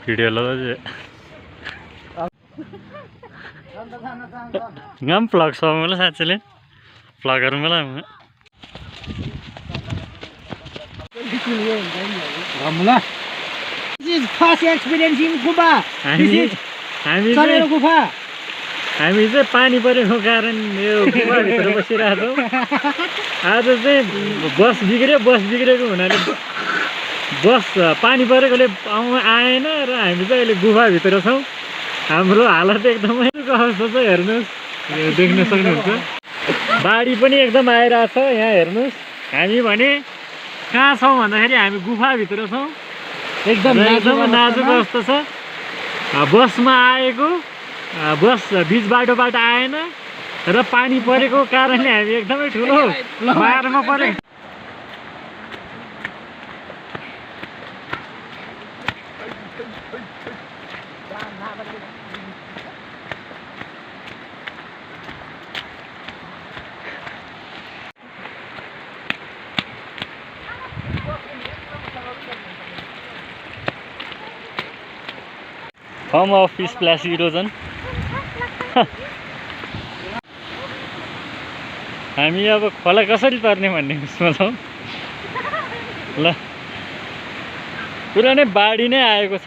भिडियोलो ngắm vlog so mới là sao chứ lên vlogger mới là Ramla. This is first experience in Kuba. This is Salero Kuba. हामी चाहिँ पानी परेको कारण यो गुफाभित्र बसिरहेको छौँ। आज चाहिँ बस बिग्रेको हुनाले बस पानी परेकोले आएन र हामी चाहिँ अहिले गुफाभित्र छौँ। हाम्रो हालत एकदमै कस्तो छ हेर्नुहोस्, यो देख्न सक्नुहुन्छ। बाढी पनि एकदम आइरहेछ यहाँ हेर्नुहोस्। हामी भने कहाँ छौँ भन्दाखेरि हामी गुफाभित्र छौँ। एकदम नाजुक अवस्था छ। बसमा आएको बस बीच बाटोबाट आएन र पानी परेको कारणले हामी एकदमै ठुलो मारमा परे। Home of splash erosion. हामी अब खोला कसरी तर्ने भन्ने उसमा छौँ। ल पुरा नै बाढी नै आएको छ।